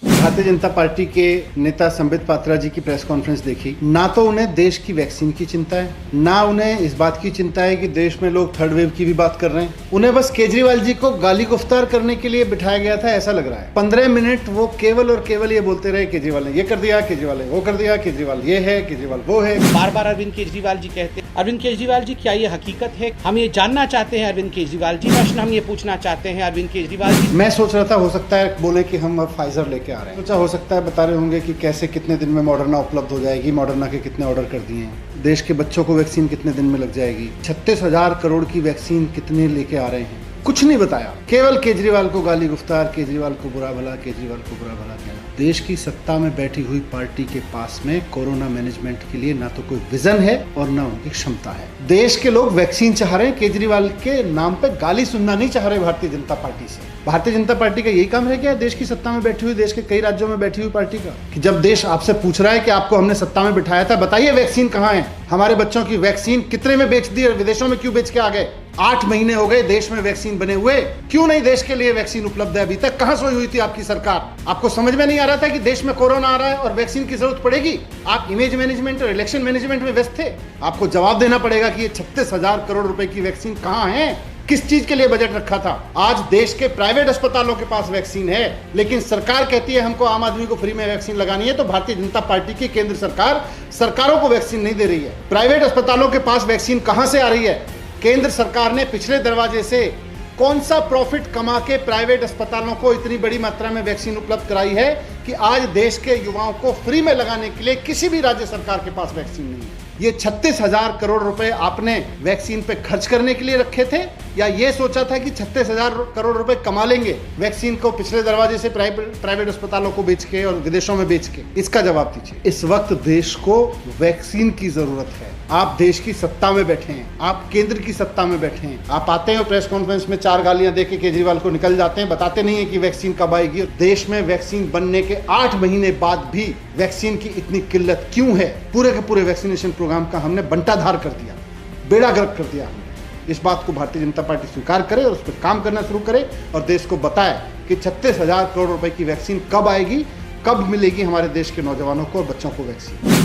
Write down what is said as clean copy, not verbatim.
Bharatiya Janata party के नेता संबित पात्रा जी की प्रेस कॉन्फ्रेंस देखी। ना तो उन्हें देश की वैक्सीन की चिंता है, ना उन्हें इस बात की चिंता है कि देश में लोग थर्ड वेव की भी बात कर रहे हैं। उन्हें बस केजरीवाल जी को गाली गुफ्तार करने के लिए बिठाया गया था, ऐसा लग रहा है। 15 मिनट वो केवल और केवल ये बोलते रहे, केजरीवाल ने ये कर दिया, केजरीवाल ने वो कर दिया, केजरीवाल ये है, केजरीवाल वो है। बार बार अरविंद केजरीवाल जी कहते हैं। अरविंद केजरीवाल जी, क्या ये हकीकत है? हम ये जानना चाहते हैं अरविंद केजरीवाल जी। प्रश्न हम ये पूछना चाहते हैं अरविंद केजरीवाल जी। मैं सोच रहा था हो सकता है बोले कि हम अब फाइजर लेके आ रहे हैं। सोचा हो सकता है बता रहे होंगे कि कैसे कितने दिन में मॉडर्ना उपलब्ध हो जाएगी, मॉडर्ना के कितने ऑर्डर कर दिए हैं, देश के बच्चों को वैक्सीन कितने दिन में लग जाएगी, 36,000 करोड़ की वैक्सीन कितने लेके आ रहे हैं। कुछ नहीं बताया, केवल केजरीवाल को गाली गुफ्तार, केजरीवाल को बुरा भला, केजरीवाल को बुरा भला कहना। देश की सत्ता में बैठी हुई पार्टी के पास में कोरोना मैनेजमेंट के लिए ना तो कोई विजन है और ना उनकी क्षमता है। देश के लोग वैक्सीन चाह रहे हैं, केजरीवाल के नाम पे गाली सुनना नहीं चाह रहे भारतीय जनता पार्टी से। भारतीय जनता पार्टी का यही काम है क्या, देश की सत्ता में बैठी हुई, देश के कई राज्यों में बैठी हुई पार्टी का, कि जब देश आपसे पूछ रहा है कि आपको हमने सत्ता में बिठाया था, बताइए वैक्सीन कहाँ है, हमारे बच्चों की वैक्सीन कितने में बेच दी और विदेशों में क्यों बेच के आ गए। 8 महीने हो गए देश में वैक्सीन बने हुए, क्यों नहीं देश के लिए वैक्सीन उपलब्ध है अभी तक? कहां सोई हुई थी आपकी सरकार? आपको समझ में नहीं आ रहा था कि देश में कोरोना आ रहा है और वैक्सीन की जरूरत पड़ेगी? आप इमेज मैनेजमेंट और इलेक्शन मैनेजमेंट में व्यस्त थे। आपको जवाब देना पड़ेगा कि ये 36,000 करोड़ रुपए की वैक्सीन कहां है, किस चीज के लिए बजट रखा था। आज देश के प्राइवेट अस्पतालों के पास वैक्सीन है, लेकिन सरकार कहती है हमको आम आदमी को फ्री में वैक्सीन लगानी है, तो भारतीय जनता पार्टी की केंद्र सरकार सरकारों को वैक्सीन नहीं दे रही है। प्राइवेट अस्पतालों के पास वैक्सीन कहां से आ रही है? केंद्र सरकार ने पिछले दरवाजे से कौन सा प्रॉफिट कमा के प्राइवेट अस्पतालों को इतनी बड़ी मात्रा में वैक्सीन उपलब्ध कराई है कि आज देश के युवाओं को फ्री में लगाने के लिए किसी भी राज्य सरकार के पास वैक्सीन नहीं है। ये 36,000 करोड़ रुपए आपने वैक्सीन पे खर्च करने के लिए रखे थे, या ये सोचा था कि 36,000 करोड़ रुपए कमा लेंगे वैक्सीन को पिछले दरवाजे से प्राइवेट अस्पतालों को बेच के और विदेशों में बेच के? इसका जवाब दीजिए। इस वक्त देश को वैक्सीन की जरूरत है। आप देश की सत्ता में बैठे हैं, आप केंद्र की सत्ता में बैठे हैं। आप आते हैं प्रेस कॉन्फ्रेंस में 4 गालियां देके केजरीवाल को निकल जाते हैं, बताते नहीं है कि वैक्सीन कब आएगी। देश में वैक्सीन बनने के 8 महीने बाद भी वैक्सीन की इतनी किल्लत क्यों है? पूरे के पूरे वैक्सीनेशन प्रोग्राम का हमने बंटाधार कर दिया, बेड़ा गर्क कर दिया हमने। इस बात को भारतीय जनता पार्टी स्वीकार करे और उस पर काम करना शुरू करे और देश को बताए कि 36,000 करोड़ रुपए की वैक्सीन कब आएगी, कब मिलेगी हमारे देश के नौजवानों को और बच्चों को वैक्सीन।